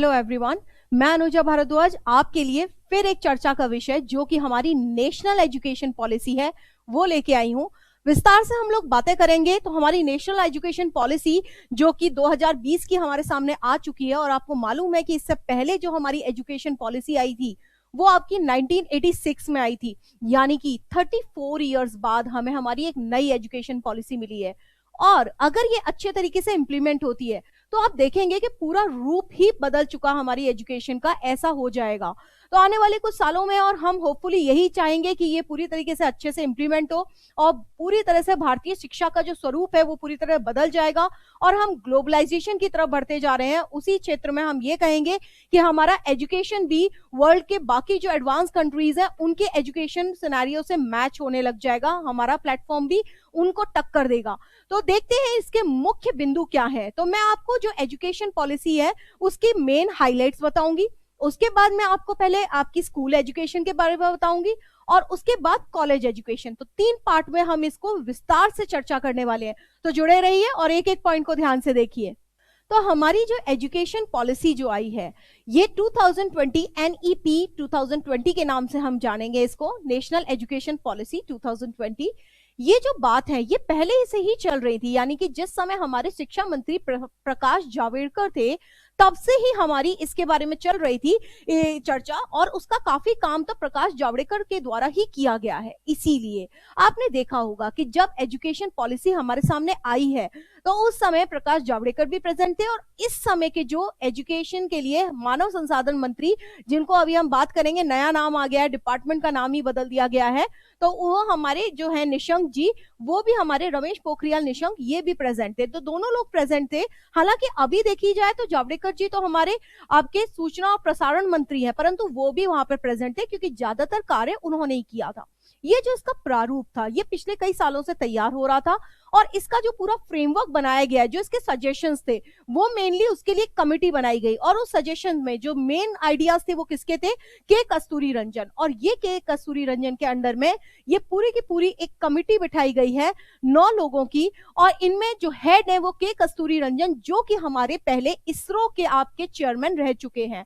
Hello everyone, मैं अनुजा भारद्वाज आपके लिए फिर एक चर्चा का विषय जो कि हमारी नेशनल एजुकेशन पॉलिसी है वो लेके आई हूँ। विस्तार से हम लोग बातें करेंगे। तो हमारी नेशनल एजुकेशन पॉलिसी जो कि 2020 की हमारे सामने आ चुकी है, और आपको मालूम है कि इससे पहले जो हमारी एजुकेशन पॉलिसी आई थी वो आपकी 1986 में आई थी, यानी कि 34 इयर्स बाद हमें हमारी एक नई एजुकेशन पॉलिसी मिली है। और अगर ये अच्छे तरीके से इंप्लीमेंट होती है तो आप देखेंगे कि पूरा रूप ही बदल चुका हमारी एजुकेशन का, ऐसा हो जाएगा। तो आने वाले कुछ सालों में, और हम होपफुली यही चाहेंगे कि ये पूरी तरीके से अच्छे से इंप्लीमेंट हो और पूरी तरह से भारतीय शिक्षा का जो स्वरूप है वो पूरी तरह बदल जाएगा और हम ग्लोबलाइजेशन की तरफ बढ़ते जा रहे हैं। उसी क्षेत्र में हम ये कहेंगे कि हमारा एजुकेशन भी वर्ल्ड के बाकी जो एडवांस कंट्रीज हैं उनके एजुकेशन सिनेरियो से मैच होने लग जाएगा, हमारा प्लेटफॉर्म भी उनको टक्कर देगा। तो देखते हैं इसके मुख्य बिंदु क्या है। तो मैं आपको जो एजुकेशन पॉलिसी है उसकी मेन हाइलाइट्स बताऊंगी, उसके बाद मैं आपको पहले आपकी स्कूल एजुकेशन के बारे में बताऊंगी और उसके बाद कॉलेज एजुकेशन। तो 3 पार्ट में हम इसको विस्तार से चर्चा करने वाले हैं, तो जुड़े रहिए और एक एक पॉइंट को ध्यान से देखिए। तो हमारी जो एजुकेशन पॉलिसी जो आई है ये 2020 NEP 2020 के नाम से हम जानेंगे इसको, नेशनल एजुकेशन पॉलिसी 2020। ये जो बात है ये पहले से ही चल रही थी, यानी कि जिस समय हमारे शिक्षा मंत्री प्रकाश जावड़ेकर थे तब से ही हमारी इसके बारे में चल रही थी चर्चा, और उसका काफी काम तो प्रकाश जावड़ेकर के द्वारा ही किया गया है। इसीलिए आपने देखा होगा कि जब एजुकेशन पॉलिसी हमारे सामने आई है तो उस समय प्रकाश जावड़ेकर भी प्रेजेंट थे, और इस समय के जो एजुकेशन के लिए मानव संसाधन मंत्री, जिनको अभी हम बात करेंगे, नया नाम आ गया है, डिपार्टमेंट का नाम ही बदल दिया गया है, तो वो हमारे जो है निशंक जी, वो भी हमारे रमेश पोखरियाल निशंक, ये भी प्रेजेंट थे। तो दोनों लोग प्रेजेंट थे। हालांकि अभी देखी जाए तो जावड़ेकर जी तो हमारे आपके सूचना और प्रसारण मंत्री हैं, परंतु वो भी वहां पर प्रेजेंट थे क्योंकि ज्यादातर कार्य उन्होंने ही किया था। ये जो इसका प्रारूप था ये पिछले कई सालों से तैयार हो रहा था, और इसका जो पूरा फ्रेमवर्क बनाया गया है, जो इसके सजेशंस थे वो मेनली उसके लिए कमिटी बनाई गई, और उस सजेशन में जो मेन आइडियाज थे वो किसके थे, के कस्तूरी रंजन। और ये के कस्तूरी रंजन के अंडर में ये पूरी की पूरी एक कमिटी बिठाई गई है 9 लोगों की, और इनमें जो हेड है वो के कस्तूरी रंजन, जो कि हमारे पहले इसरो के आपके चेयरमैन रह चुके हैं।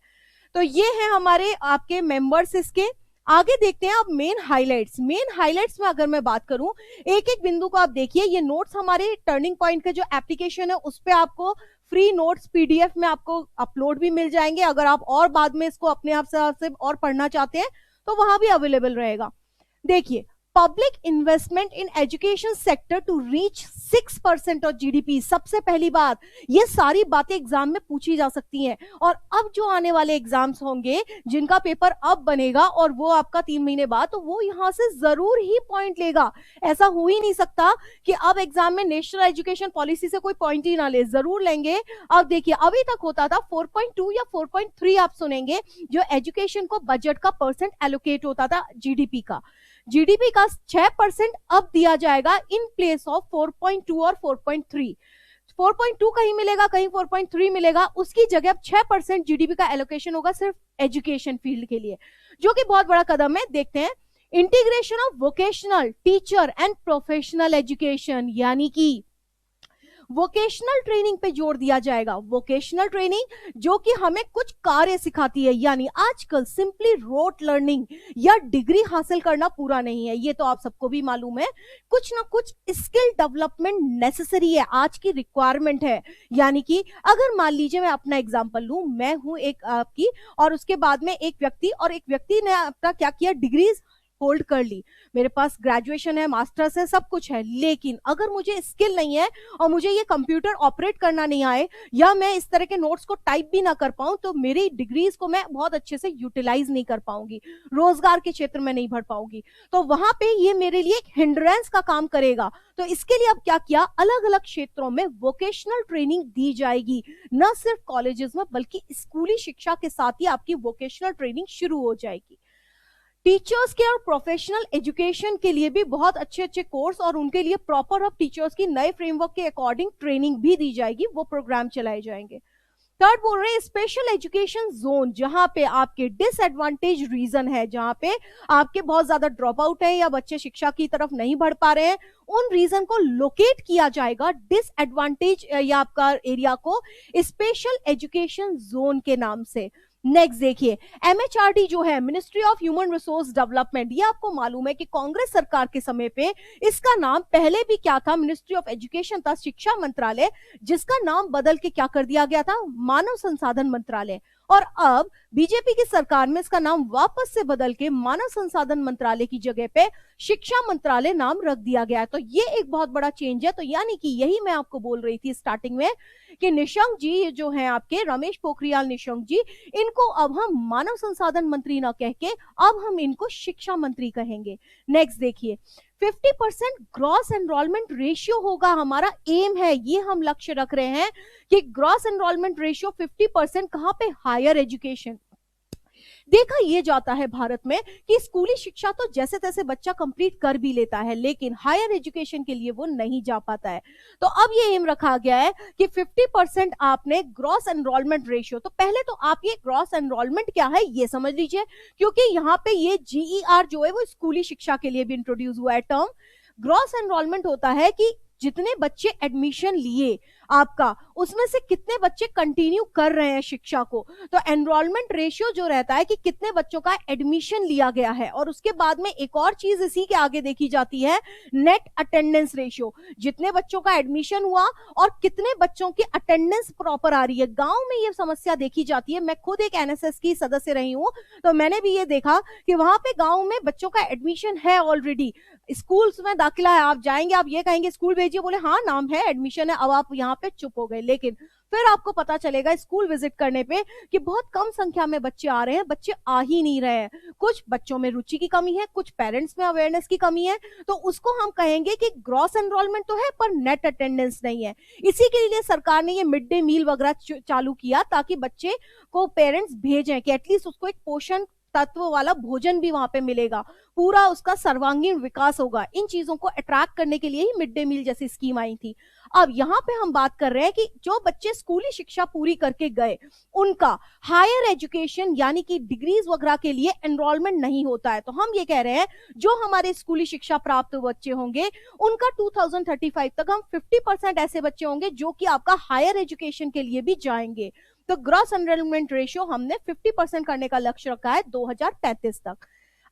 तो ये है हमारे आपके मेंबर्स इसके। आगे देखते हैं अब मेन हाइलाइट्स। मेन हाइलाइट्स में अगर मैं बात करूं, एक एक बिंदु को आप देखिए। ये नोट्स हमारे टर्निंग पॉइंट के जो एप्लीकेशन है उस पे आपको फ्री नोट्स PDF में आपको अपलोड भी मिल जाएंगे। अगर आप और बाद में इसको अपने आप से और पढ़ना चाहते हैं तो वहां भी अवेलेबल रहेगा। देखिए, public investment in education sector to reach 6% of GDP। सबसे पहली बात, ये सारी बातें एग्जाम में पूछी जा सकती हैं, और अब जो आने वाले एग्जाम्स होंगे जिनका पेपर अब बनेगा और वो आपका 3 महीने बाद, तो वो यहाँ से जरूर ही पॉइंट लेगा। ऐसा हो ही नहीं सकता कि अब एग्जाम में नेशनल एजुकेशन पॉलिसी से कोई पॉइंट ही ना ले, जरूर लेंगे। अब देखिए, अभी तक होता था 4.2 या 4.3 आप सुनेंगे जो एजुकेशन को बजट का परसेंट एलोकेट होता था GDP का। GDP का 6% अब दिया जाएगा इन प्लेस ऑफ 4.2 और 4.3। 4.2 कहीं मिलेगा, कहीं 4.3 मिलेगा, उसकी जगह अब 6% GDP का एलोकेशन होगा सिर्फ एजुकेशन फील्ड के लिए, जो कि बहुत बड़ा कदम है। देखते हैं, integration of vocational, teacher and professional education, यानी कि वोकेशनल ट्रेनिंग पे जोर दिया जाएगा। वोकेशनल ट्रेनिंग जो कि हमें कुछ कार्य सिखाती है, यानी आजकल सिंपली रोट लर्निंग या डिग्री हासिल करना पूरा नहीं है, ये तो आप सबको भी मालूम है। कुछ ना कुछ स्किल डेवलपमेंट नेसेसरी है, आज की रिक्वायरमेंट है। यानी कि अगर मान लीजिए मैं अपना एग्जांपल लूं, मैं हूं एक आपकी, और उसके बाद में एक व्यक्ति, और एक व्यक्ति ने अपना क्या किया, डिग्रीज होल्ड कर ली, मेरे पास ग्रेजुएशन है, मास्टर्स है, सब कुछ है, लेकिन अगर मुझे स्किल नहीं है और मुझे ये कंप्यूटर ऑपरेट करना नहीं आए, या मैं इस तरह के नोट्स को टाइप भी ना कर पाऊं, तो मेरी डिग्रीज को मैं बहुत अच्छे से यूटिलाइज नहीं कर पाऊंगी, रोजगार के क्षेत्र में नहीं बढ़ पाऊंगी, तो वहां पे ये मेरे लिए एक हिंड्रेंस का काम करेगा। तो इसके लिए अब क्या किया, अलग अलग क्षेत्रों में वोकेशनल ट्रेनिंग दी जाएगी, न सिर्फ कॉलेजेस में बल्कि स्कूली शिक्षा के साथ ही आपकी वोकेशनल ट्रेनिंग शुरू हो जाएगी। टीचर्स के और प्रोफेशनल एजुकेशन के लिए भी बहुत अच्छे अच्छे कोर्स, और उनके लिए प्रॉपर अब टीचर्स की नए फ्रेमवर्क के अकॉर्डिंग ट्रेनिंग भी दी जाएगी, वो प्रोग्राम चलाए जाएंगे। थर्ड बोल रहे हैं स्पेशल एजुकेशन जोन, जहां पे आपके डिसएडवांटेज रीजन है, जहां पे आपके बहुत ज्यादा ड्रॉप आउट है या बच्चे शिक्षा की तरफ नहीं बढ़ पा रहे हैं, उन रीजन को लोकेट किया जाएगा डिसएडवांटेज या आपका एरिया को स्पेशल एजुकेशन जोन के नाम से। नेक्स्ट देखिए, एमएचआरडी जो है, ministry of human resource development, ये आपको मालूम है कि कांग्रेस सरकार के समय पे इसका नाम पहले भी क्या था, मिनिस्ट्री ऑफ एजुकेशन था, शिक्षा मंत्रालय, जिसका नाम बदल के क्या कर दिया गया था, मानव संसाधन मंत्रालय। और अब बीजेपी की सरकार में इसका नाम वापस से बदल के मानव संसाधन मंत्रालय की जगह पे शिक्षा मंत्रालय नाम रख दिया गया है। तो ये एक बहुत बड़ा चेंज है। तो यानी कि यही मैं आपको बोल रही थी स्टार्टिंग में कि निशंक जी जो हैं आपके, रमेश पोखरियाल निशंक जी, इनको अब हम मानव संसाधन मंत्री ना कह के अब हम इनको शिक्षा मंत्री कहेंगे। नेक्स्ट देखिए, 50% ग्रॉस एनरोलमेंट रेशियो होगा, हमारा एम है, ये हम लक्ष्य रख रहे हैं कि ग्रॉस एनरोलमेंट रेशियो 50%। कहां पे, हायर एजुकेशन। देखा ये जाता है भारत में कि स्कूली शिक्षा तो जैसे तैसे बच्चा कंप्लीट कर भी लेता है, लेकिन हायर एजुकेशन के लिए वो नहीं जा पाता है। तो अब ये एम रखा गया है कि 50% आपने ग्रॉस एनरोलमेंट रेशियो। तो पहले तो आप ये ग्रॉस एनरोलमेंट क्या है ये समझ लीजिए, क्योंकि यहाँ पे ये GER जो है वो स्कूली शिक्षा के लिए भी इंट्रोड्यूस हुआ है टर्म। ग्रॉस एनरोलमेंट होता है कि जितने बच्चे एडमिशन लिए आपका, उसमें से कितने बच्चे कंटिन्यू कर रहे हैं शिक्षा को। तो एनरोलमेंट रेशियो जो रहता है कि कितने बच्चों का एडमिशन लिया गया है। और उसके बाद में एक और चीज इसी के आगे देखी जाती है, नेट अटेंडेंस रेशियो, जितने बच्चों का एडमिशन हुआ और कितने बच्चों की अटेंडेंस प्रॉपर आ रही है। गांव में ये समस्या देखी जाती है, मैं खुद एक NSS की सदस्य रही हूं, तो मैंने भी ये देखा कि वहां पे गांव में बच्चों का एडमिशन है ऑलरेडी, स्कूल्स में दाखिला है, आप जाएंगे, आप ये कहेंगे स्कूल भेजिए, बोले हाँ नाम है, एडमिशन है, अब आप यहाँ पे चुप हो गए। लेकिन फिर आपको पता चलेगा स्कूल विजिट करने पे कि बहुत कम संख्या में बच्चे आ रहे हैं, बच्चे आ ही नहीं रहे हैं। कुछ बच्चों में रुचि की कमी है, कुछ पेरेंट्स में अवेयरनेस की कमी है, तो उसको हम कहेंगे कि ग्रॉस एनरोलमेंट तो है पर नेट अटेंडेंस नहीं है। इसी के लिए सरकार ने ये मिड डे मील वगैरह चालू किया ताकि बच्चे को पेरेंट्स भेजें कि एटलीस्ट उसको एक पोषण तत्व वाला भोजन भी वहां पे मिलेगा, पूरा उसका सर्वांगीण विकास होगा। इन चीजों को अट्रैक्ट करने के लिए ही मिड डे मील जैसी स्कीम आई थी। अब यहाँ पे हम बात कर रहे हैं कि जो बच्चे स्कूली शिक्षा पूरी करके गए, उनका हायर एजुकेशन यानी कि डिग्रीज वगैरह के लिए एनरोलमेंट नहीं होता है। तो हम ये कह रहे हैं जो हमारे स्कूली शिक्षा प्राप्त बच्चे होंगे, उनका 2035 तक हम 50% ऐसे बच्चे होंगे जो कि आपका हायर एजुकेशन के लिए भी जाएंगे। तो ग्रॉस एनरोलमेंट रेशियो हमने 50% करने का लक्ष्य रखा है 2035 तक।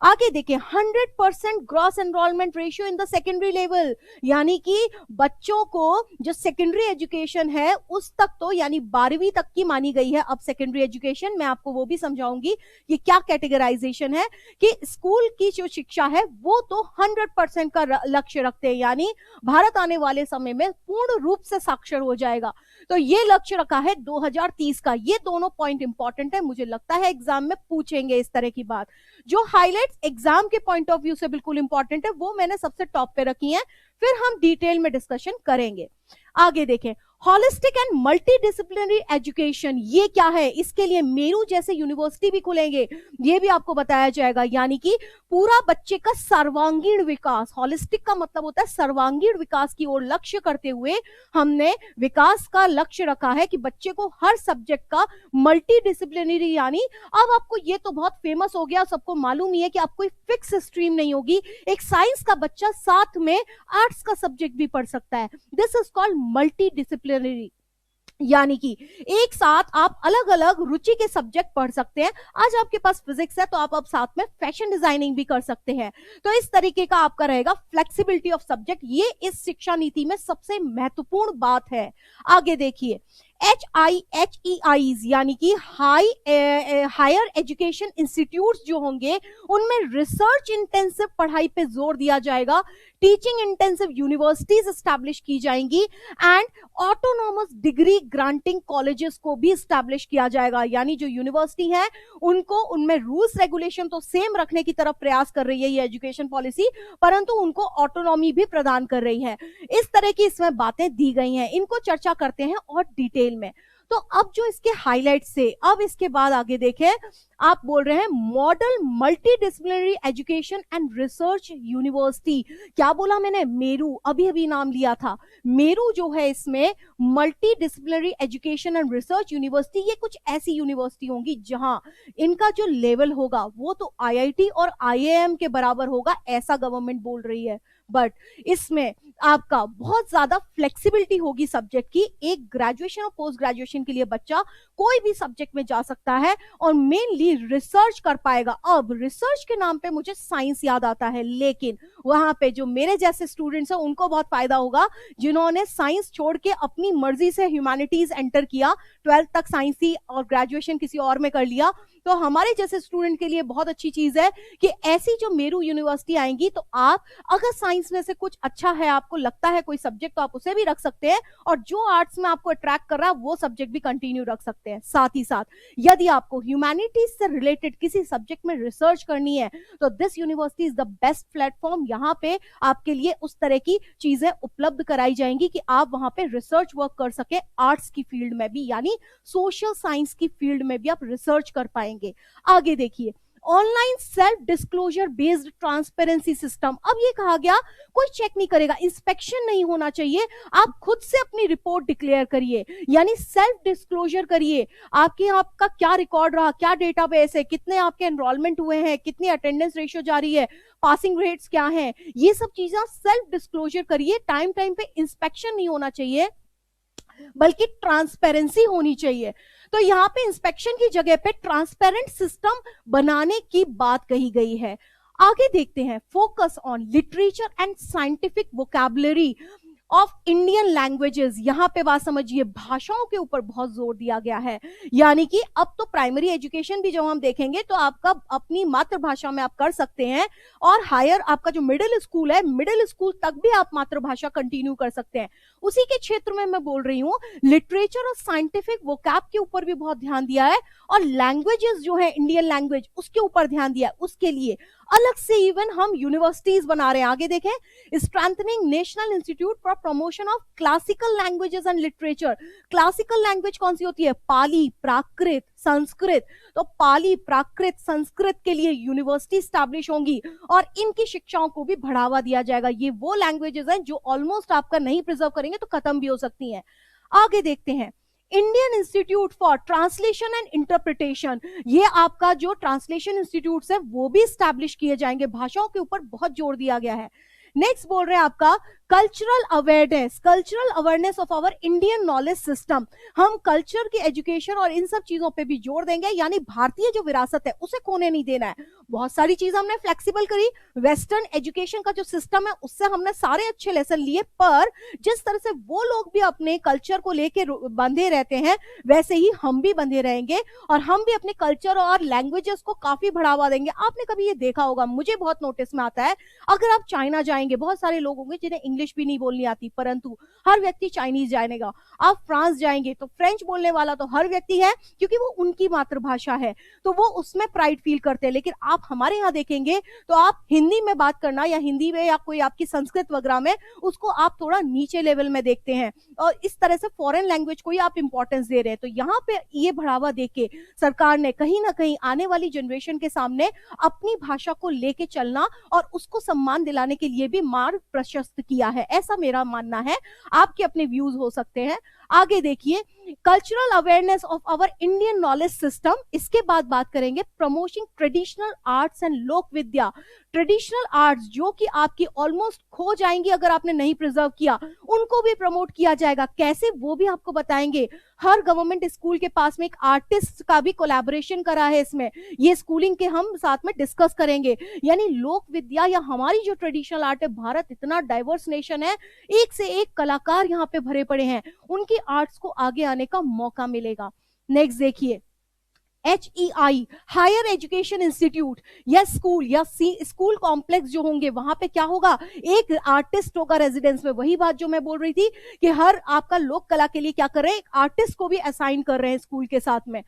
आगे देखिए, 100% gross enrolment ratio in the secondary level, यानी कि बच्चों को जो सेकेंडरी एजुकेशन है उस तक तो यानी 12वीं तक की मानी गई है। अब सेकेंडरी एजुकेशन मैं आपको वो भी समझाऊंगी कि क्या कैटेगराइजेशन है, कि स्कूल की जो शिक्षा है वो तो 100% का लक्ष्य रखते हैं, यानी भारत आने वाले समय में पूर्ण रूप से साक्षर हो जाएगा। तो ये लक्ष्य रखा है 2030 का। ये दोनों पॉइंट इंपॉर्टेंट है, मुझे लगता है एग्जाम में पूछेंगे इस तरह की बात। जो हाईलाइट्स एग्जाम के पॉइंट ऑफ व्यू से बिल्कुल इंपॉर्टेंट है वो मैंने सबसे टॉप पे रखी हैं, फिर हम डिटेल में डिस्कशन करेंगे। आगे देखें, हॉलिस्टिक एंड मल्टीडिसिप्लिनरी एजुकेशन, ये क्या है? इसके लिए मेरू जैसे यूनिवर्सिटी भी खुलेंगे, ये भी आपको बताया जाएगा, यानी कि पूरा बच्चे का सर्वांगीण विकास। हॉलिस्टिक का मतलब होता है सर्वांगीण विकास की ओर लक्ष्य करते हुए हमने विकास का लक्ष्य रखा है कि बच्चे को हर सब्जेक्ट का मल्टीडिसिप्लिनरी, यानी अब आपको ये तो बहुत फेमस हो गया, सबको मालूम ही है कि आपको फिक्स स्ट्रीम नहीं होगी, एक साइंस का बच्चा साथ में आर्ट्स का सब्जेक्ट भी पढ़ सकता है। दिस इज कॉल्ड मल्टीडिसिप्लिनरी, यानी कि एक साथ आप अलग अलग रुचि के सब्जेक्ट पढ़ सकते हैं। आज आपके पास फिजिक्स है तो आप अब साथ में फैशन डिजाइनिंग भी कर सकते हैं। तो इस तरीके का आपका रहेगा फ्लेक्सिबिलिटी ऑफ सब्जेक्ट, ये इस शिक्षा नीति में सबसे महत्वपूर्ण बात है। आगे देखिए, HIHEIs यानी कि हायर एजुकेशन इंस्टीट्यूट्स जो होंगे उनमें रिसर्च इंटेंसिव पढ़ाई पे जोर दिया जाएगा, टीचिंग इंटेंसिव यूनिवर्सिटीज एस्टैब्लिश की जाएंगी and autonomous degree granting colleges को भी एस्टैब्लिश किया जाएगा। यानी जो यूनिवर्सिटी है उनको उनमें रूल्स रेगुलेशन तो सेम रखने की तरफ प्रयास कर रही है ये एजुकेशन पॉलिसी, परंतु उनको ऑटोनॉमी भी प्रदान कर रही है। इस तरह की इसमें बातें दी गई हैं, इनको चर्चा करते हैं और डिटेल में। तो अब जो इसके हाईलाइट से अब इसके बाद आगे देखें, आप बोल रहे हैं model multi disciplinary education and research university. क्या बोला मैंने? मेरू, अभी अभी नाम लिया था। मेरू जो है इसमें multi disciplinary education and research university, ये कुछ ऐसी यूनिवर्सिटी होंगी जहां इनका जो लेवल होगा वो तो आईआईटी और आईआईएम के बराबर होगा, ऐसा गवर्नमेंट बोल रही है। बट इसमें आपका बहुत ज्यादा फ्लेक्सिबिलिटी होगी सब्जेक्ट की। एक ग्रेजुएशन और पोस्ट ग्रेजुएशन के लिए बच्चा कोई भी सब्जेक्ट में जा सकता है और मेनली रिसर्च कर पाएगा। अब रिसर्च के नाम पे मुझे साइंस याद आता है, लेकिन वहां पे जो मेरे जैसे स्टूडेंट्स हैं उनको बहुत फायदा होगा जिन्होंने साइंस छोड़ के अपनी मर्जी से ह्यूमैनिटीज एंटर किया, 12th तक साइंस थी और ग्रेजुएशन किसी और में कर लिया। तो हमारे जैसे स्टूडेंट के लिए बहुत अच्छी चीज है कि ऐसी जो मेरू यूनिवर्सिटी आएंगी तो आप अगर साइंस में से कुछ अच्छा है, आपको लगता है कोई सब्जेक्ट, तो आप उसे भी रख सकते हैं, और जो आर्ट्स में आपको अट्रैक्ट कर रहा है वो सब्जेक्ट भी कंटिन्यू रख सकते हैं। साथ ही साथ यदि आपको ह्यूमैनिटीज से रिलेटेड किसी सब्जेक्ट में रिसर्च करनी है तो this university is the best platform. यहाँ पे आपके लिए उस तरह की चीजें उपलब्ध कराई जाएंगी कि आप वहां पे रिसर्च वर्क कर सके, आर्ट्स की फील्ड में भी, यानी सोशल साइंस की फील्ड में भी आप रिसर्च कर पाएंगे। आगे देखिए, online self disclosure based transparency system. अब ये कहा गया कोई चेक नहीं करेगा, इंस्पेक्शन नहीं होना चाहिए, आप खुद से अपनी रिपोर्ट डिक्लेयर करिए, यानी सेल्फ डिस्क्लोजर करिए। आपका क्या रिकॉर्ड रहा, क्या डेटाबेस है, कितने आपके एनरोलमेंट हुए हैं, कितनी अटेंडेंस रेशियो जारी है, पासिंग रेट्स क्या हैं, ये सब चीजें सेल्फ डिस्क्लोजर करिए। टाइम टाइम पे इंस्पेक्शन नहीं होना चाहिए बल्कि ट्रांसपेरेंसी होनी चाहिए। तो यहां पे इंस्पेक्शन की जगह पे ट्रांसपेरेंट सिस्टम बनाने की बात कही गई है। आगे देखते हैं, focus on literature and scientific vocabulary of Indian languages. यहां पे बात समझिए, भाषाओं के ऊपर बहुत जोर दिया गया है, यानी कि अब तो प्राइमरी एजुकेशन भी जब हम देखेंगे तो आपका अपनी मातृभाषा में आप कर सकते हैं, और हायर आपका जो मिडिल स्कूल है, मिडिल स्कूल तक भी आप मातृभाषा कंटिन्यू कर सकते हैं। उसी के क्षेत्र में मैं बोल रही हूं, लिटरेचर और साइंटिफिक वोकैब के ऊपर भी बहुत ध्यान दिया है, और लैंग्वेजेस जो है इंडियन लैंग्वेज उसके ऊपर ध्यान दिया है। उसके लिए अलग से इवन हम यूनिवर्सिटीज बना रहे हैं। आगे देखें, strengthening national institute for promotion of classical languages and literature. Classical language कौन सी होती है? पाली, प्राकृत, संस्कृत। तो पाली, प्राकृत, संस्कृत के लिए यूनिवर्सिटी स्टैब्लिश होंगी और इनकी शिक्षाओं को भी बढ़ावा दिया जाएगा। ये वो लैंग्वेजेस हैं जो ऑलमोस्ट आपका नहीं प्रिजर्व करेंगे तो खत्म भी हो सकती हैं। आगे देखते हैं, Indian institute for translation and interpretation. ये आपका जो ट्रांसलेशन इंस्टीट्यूट है वो भी स्टैब्लिश किए जाएंगे। भाषाओं के ऊपर बहुत जोर दिया गया है। नेक्स्ट बोल रहे हैं आपका cultural awareness of our Indian knowledge system. हम कल्चर की एजुकेशन और इन सब चीजों पे भी जोर देंगे, यानी भारतीय जो विरासत है उसे खोने नहीं देना है। बहुत सारी चीज हमने फ्लेक्सिबल करी, वेस्टर्न एजुकेशन का जो सिस्टम है उससे हमने सारे अच्छे लेसन लिए, पर जिस तरह से वो लोग भी अपने कल्चर को लेके बंधे रहते हैं वैसे ही हम भी बंधे रहेंगे, और हम भी अपने कल्चर और लैंग्वेजेस को काफी बढ़ावा देंगे। आपने कभी ये देखा होगा, मुझे बहुत नोटिस में आता है, अगर आप चाइना जाएंगे, बहुत सारे लोग होंगे जिन्हें इंग्लिश भी नहीं बोलनी आती, परंतु हर व्यक्ति चाइनीज जानेगा। आप फ्रांस जाएंगे तो फ्रेंच बोलने वाला तो हर व्यक्ति है, क्योंकि वो उनकी मातृभाषा है, तो वो उसमें प्राइड फील करते हैं। लेकिन आप हमारे यहाँ देखेंगे तो आप हिंदी में बात करना, या हिंदी में या कोई आपकी संस्कृत वगैरह में, उसको आप थोड़ा नीचे लेवल में देखते हैं, और इस तरह से फॉरेन लैंग्वेज को ही आप इंपॉर्टेंस दे रहे हैं। तो यहाँ पे ये बढ़ावा देके सरकार ने कहीं ना कहीं आने वाली जनरेशन के सामने अपनी भाषा को लेके चलना और उसको सम्मान दिलाने के लिए भी मार्ग प्रशस्त किया है, ऐसा मेरा मानना है। आपके अपने व्यूज हो सकते हैं। आगे देखिए, cultural awareness of our Indian knowledge system. इसके बाद बात करेंगे प्रमोटिंग ट्रेडिशनल आर्ट्स एंड लोक विद्या। ट्रेडिशनल आर्ट्स जो कि आपकी ऑलमोस्ट खो जाएंगी अगर आपने नहीं प्रिजर्व किया, उनको भी प्रमोट किया जाएगा। कैसे, वो भी आपको बताएंगे। हर गवर्नमेंट स्कूल के पास में एक आर्टिस्ट का भी कोलैबोरेशन करा है इसमें, ये स्कूलिंग के हम साथ में डिस्कस करेंगे। यानी लोक विद्या या हमारी जो ट्रेडिशनल आर्ट है, भारत इतना डाइवर्स नेशन है, एक से एक कलाकार यहाँ पे भरे पड़े हैं, उनकी आर्ट्स को आगे आने का मौका मिलेगा। नेक्स्ट देखिए, HEI हायर एजुकेशन इंस्टीट्यूट या स्कूल कॉम्प्लेक्स जो होंगे, वहां पे क्या होगा, एक आर्टिस्ट होगा रेजिडेंस में। वही बात जो मैं बोल रही थी कि हर आपका लोक कला के लिए क्या कर रहे हैं, एक आर्टिस्ट को भी असाइन कर रहे हैं स्कूल के साथ में।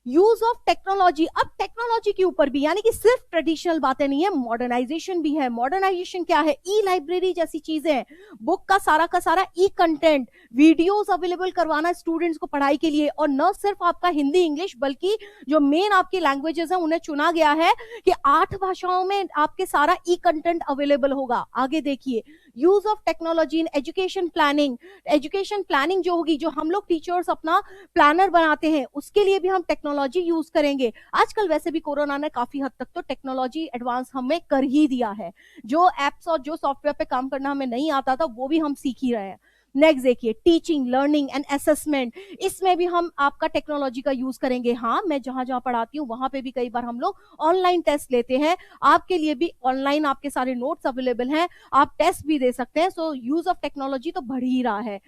यूज ऑफ टेक्नोलॉजी, अब टेक्नोलॉजी के ऊपर भी, यानी कि सिर्फ ट्रेडिशनल बातें नहीं है, मॉडर्नाइजेशन भी है। मॉडर्नाइजेशन क्या है? ई लाइब्रेरी जैसी चीजें हैं, बुक का सारा ई कंटेंट, वीडियोस अवेलेबल करवाना स्टूडेंट्स को पढ़ाई के लिए, और न सिर्फ आपका हिंदी इंग्लिश बल्कि जो मेन आपकी लैंग्वेजेस हैं उन्हें चुना गया है कि 8 भाषाओं में आपके सारा ई कंटेंट अवेलेबल होगा। आगे देखिए, use of technology in education planning, education planning जो होगी, जो हम लोग टीचर्स अपना प्लानर बनाते हैं, उसके लिए भी हम टेक्नोलॉजी यूज करेंगे। आजकल वैसे भी कोरोना ने काफी हद तक तो टेक्नोलॉजी एडवांस हमें कर ही दिया है, जो एप्स और जो सॉफ्टवेयर पे काम करना हमें नहीं आता था वो भी हम सीख ही रहे हैं। नेक्स्ट देखिए, टीचिंग, लर्निंग एंड असेसमेंट, इसमें भी हम आपका टेक्नोलॉजी का यूज करेंगे। हाँ, मैं जहां जहां पढ़ाती हूँ वहां पे भी कई बार हम लोग ऑनलाइन टेस्ट लेते हैं, आपके लिए भी ऑनलाइन आपके सारे नोट्स अवेलेबल हैं, आप टेस्ट भी दे सकते हैं। सो यूज ऑफ टेक्नोलॉजी तो बढ़ ही रहा है।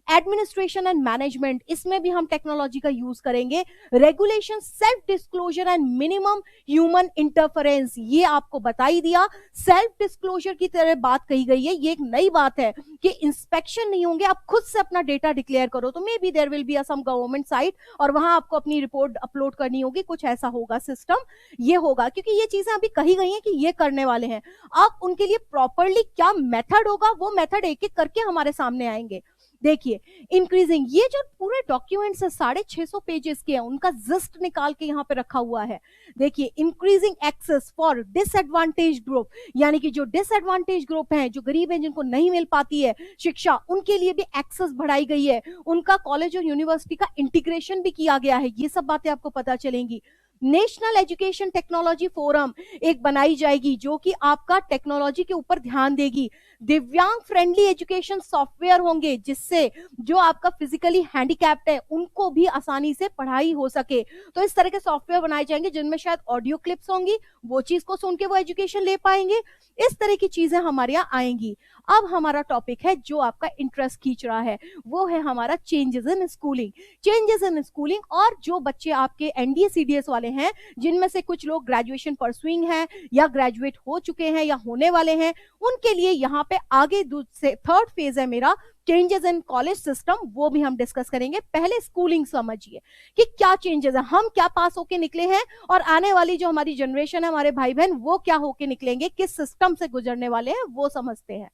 एडमिनिस्ट्रेशन एंड मैनेजमेंट, इसमें भी हम टेक्नोलॉजी का यूज करेंगे। Regulation, self disclosure and minimum human interference, ये आपको बता ही दिया। सेल्फ डिस्क्लोजर की तरह बात कही गई है, ये एक नई बात है कि इंस्पेक्शन नहीं होंगे, आप खुद से अपना डेटा डिक्लेयर करो, तो may be there will be some government site और वहां आपको अपनी रिपोर्ट अपलोड करनी होगी, कुछ ऐसा होगा सिस्टम, ये होगा, क्योंकि ये चीजें अभी कही गई हैं कि ये करने वाले हैं। अब उनके लिए प्रॉपरली क्या मेथड होगा, वो मेथड एक एक करके हमारे सामने आएंगे। देखिए, इंक्रीजिंग, ये जो पूरे डॉक्यूमेंट्स है 650 पेजेस के हैं, उनका जिस्ट निकाल के यहाँ पे रखा हुआ है। देखिए, increasing access for disadvantage group, यानी कि जो डिसएडवांटेज ग्रुप हैं, जो गरीब हैं, जिनको नहीं मिल पाती है शिक्षा, उनके लिए भी एक्सेस बढ़ाई गई है। उनका कॉलेज और यूनिवर्सिटी का इंटीग्रेशन भी किया गया है, ये सब बातें आपको पता चलेंगी। नेशनल एजुकेशन टेक्नोलॉजी फोरम एक बनाई जाएगी जो कि आपका टेक्नोलॉजी के ऊपर ध्यान देगी। दिव्यांग फ्रेंडली एजुकेशन सॉफ्टवेयर होंगे, जिससे जो आपका फिजिकली हैंडीकैप्ड है उनको भी आसानी से पढ़ाई हो सके। तो इस तरह के सॉफ्टवेयर बनाए जाएंगे जिनमें शायद ऑडियो क्लिप्स होंगी, वो चीज को सुन के वो एजुकेशन ले पाएंगे। इस तरह की चीजें हमारे यहाँ आएंगी। अब हमारा टॉपिक है जो आपका इंटरेस्ट खींच रहा है, वो है हमारा changes in schooling. Changes in schooling, और जो बच्चे आपके एनडीए सीडीएस वाले हैं, जिनमें से कुछ लोग ग्रेजुएशन परसुइंग हैं या ग्रेजुएट हो चुके हैं या होने वाले हैं, उनके लिए यहाँ पे आगे से थर्ड फेज है मेरा, चेंजेस इन कॉलेज सिस्टम, वो भी हम डिस्कस करेंगे। पहले स्कूलिंग समझिए कि क्या चेंजेस है, हम क्या पास होके निकले हैं, और आने वाली जो हमारी जनरेशन है, हमारे भाई बहन, वो क्या होके निकलेंगे, किस सिस्टम से गुजरने वाले हैं, वो समझते हैं।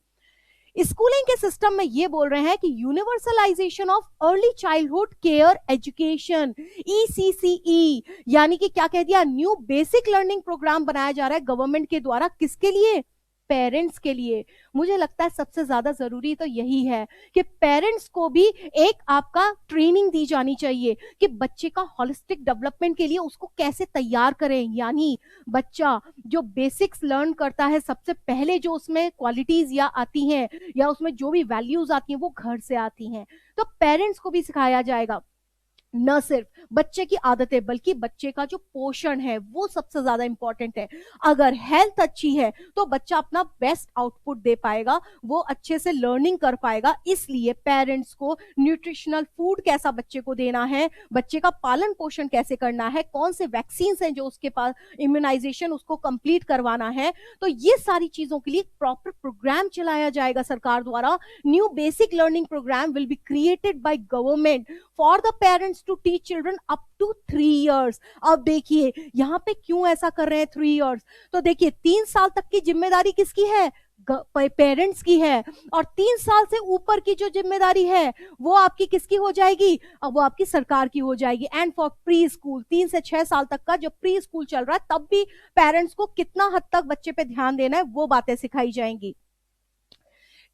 स्कूलिंग के सिस्टम में ये बोल रहे हैं कि universalization of early childhood care education, ECCE, यानी कि क्या कह दिया, न्यू बेसिक लर्निंग प्रोग्राम बनाया जा रहा है गवर्नमेंट के द्वारा। किसके लिए? पेरेंट्स के लिए। मुझे लगता है सबसे ज्यादा जरूरी तो यही है कि पेरेंट्स को भी एक आपका ट्रेनिंग दी जानी चाहिए कि बच्चे का होलिस्टिक डेवलपमेंट के लिए उसको कैसे तैयार करें। यानी बच्चा जो बेसिक्स लर्न करता है, सबसे पहले जो उसमें क्वालिटीज या आती हैं या उसमें जो भी वैल्यूज आती हैं वो घर से आती हैं, तो पेरेंट्स को भी सिखाया जाएगा। न सिर्फ बच्चे की आदतें बल्कि बच्चे का जो पोषण है वो सबसे ज्यादा इंपॉर्टेंट है। अगर हेल्थ अच्छी है तो बच्चा अपना बेस्ट आउटपुट दे पाएगा, वो अच्छे से लर्निंग कर पाएगा। इसलिए पेरेंट्स को न्यूट्रिशनल फूड कैसा बच्चे को देना है, बच्चे का पालन पोषण कैसे करना है, कौन से वैक्सीन हैं जो उसके पास, इम्यूनाइजेशन उसको कंप्लीट करवाना है, तो ये सारी चीजों के लिए प्रॉपर प्रोग्राम चलाया जाएगा सरकार द्वारा। New basic learning program will be created by government for the parents to teach children up to 3 years। अब देखिए यहाँ पे क्यों ऐसा कर रहे हैं 3 years, तो देखिए 3 साल तक की जिम्मेदारी किसकी है? पेरेंट्स की है। और 3 साल से ऊपर की जो जिम्मेदारी है वो आपकी किसकी हो जाएगी? अब वो आपकी सरकार की हो जाएगी। एंड फॉर प्री स्कूल, 3 से 6 साल तक का जो प्री स्कूल चल रहा है, तब भी पेरेंट्स को कितना हद तक बच्चे पे ध्यान देना है वो बातें सिखाई जाएंगी।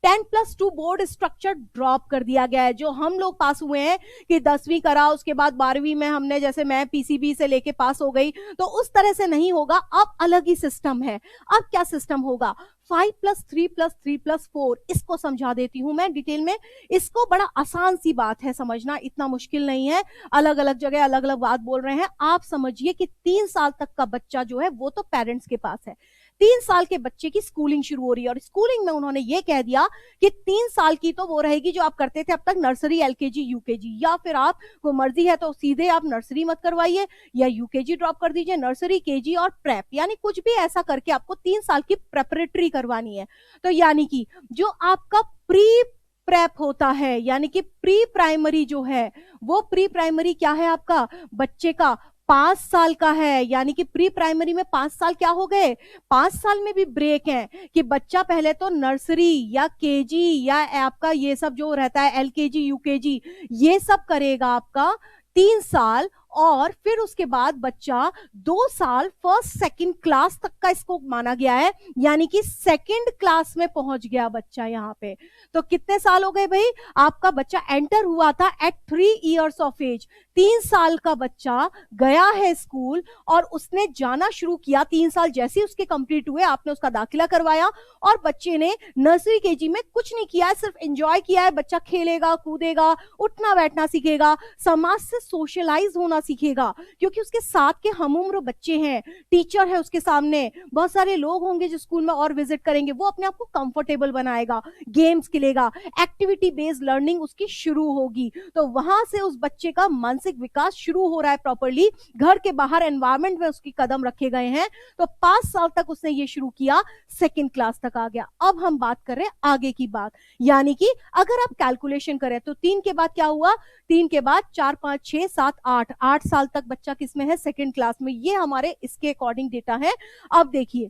10+2 बोर्ड स्ट्रक्चर ड्रॉप कर दिया गया है। जो हम लोग पास हुए हैं कि 10वीं करा, उसके बाद 12वीं में हमने, जैसे मैं PCB से लेके पास हो गई, तो उस तरह से नहीं होगा, अब अलग ही सिस्टम है। अब क्या सिस्टम होगा? 5+3+3+4। इसको समझा देती हूं मैं डिटेल में। इसको बड़ा आसान सी बात है समझना, इतना मुश्किल नहीं है। अलग अलग जगह अलग अलग बात बोल रहे हैं, आप समझिए कि 3 साल तक का बच्चा जो है वो तो पेरेंट्स के पास है। 3 साल के बच्चे की स्कूलिंग शुरू हो रही है, और स्कूलिंग में उन्होंने ये कह दिया कि 3 साल की तो वो रहेगी जो आप करते थे अब तक, नर्सरी, LKG, UKG, या फिर आपको मर्जी है तो सीधे आप नर्सरी मत करवाइए या UKG ड्रॉप कर दीजिए, नर्सरी, KG और प्रेप, यानी कुछ भी ऐसा करके आपको 3 साल की प्रेपरेटरी करवानी है। तो यानी कि जो आपका प्री प्रेप होता है, यानी कि प्री प्राइमरी जो है, वो प्री प्राइमरी क्या है? आपका बच्चे का 5 साल का है, यानी कि प्री प्राइमरी में 5 साल क्या हो गए, 5 साल में भी ब्रेक है कि बच्चा पहले तो नर्सरी या केजी या आपका ये सब जो रहता है एलकेजी यूकेजी ये सब करेगा आपका 3 साल, और फिर उसके बाद बच्चा 2 साल फर्स्ट सेकंड क्लास तक का इसको माना गया है, यानी कि सेकंड क्लास में पहुंच गया बच्चा यहाँ पे। तो कितने साल हो गए भाई, आपका बच्चा एंटर हुआ था एट 3 years ऑफ एज, 3 साल का बच्चा गया है स्कूल और उसने जाना शुरू किया। 3 साल जैसे ही उसके कंप्लीट हुए आपने उसका दाखिला करवाया और बच्चे ने नर्सरी केजी में कुछ नहीं किया है, सिर्फ एंजॉय किया है। बच्चा खेलेगा कूदेगा, उठना बैठना सीखेगा, समाज से सोशलाइज होना सीखेगा, क्योंकि उसके साथ के हमउम्र बच्चे हैं, टीचर है उसके सामने, बहुत सारे लोग होंगे जो स्कूल में और विजिट करेंगे, वो अपने आप को कंफर्टेबल बनाएगा, गेम्स खेलेगा, एक्टिविटी बेस्ड लर्निंग उसकी शुरू होगी। तो वहां से उस बच्चे का मानसिक विकास शुरू हो रहा है प्रॉपर्ली, घर के बाहर एनवायरमेंट में उसकी कदम रखे गए हैं। तो 5 साल तक उसने ये शुरू किया, सेकेंड क्लास तक आ गया। अब हम बात कर रहे हैं आगे की बात, यानी कि अगर आप कैलकुलेशन करें तो 3 के बाद क्या हुआ, 3 के बाद 4 5 6 7 8 साल तक बच्चा किसमें है, सेकेंड क्लास में। ये हमारे इसके अकॉर्डिंग डेटा है। अब देखिए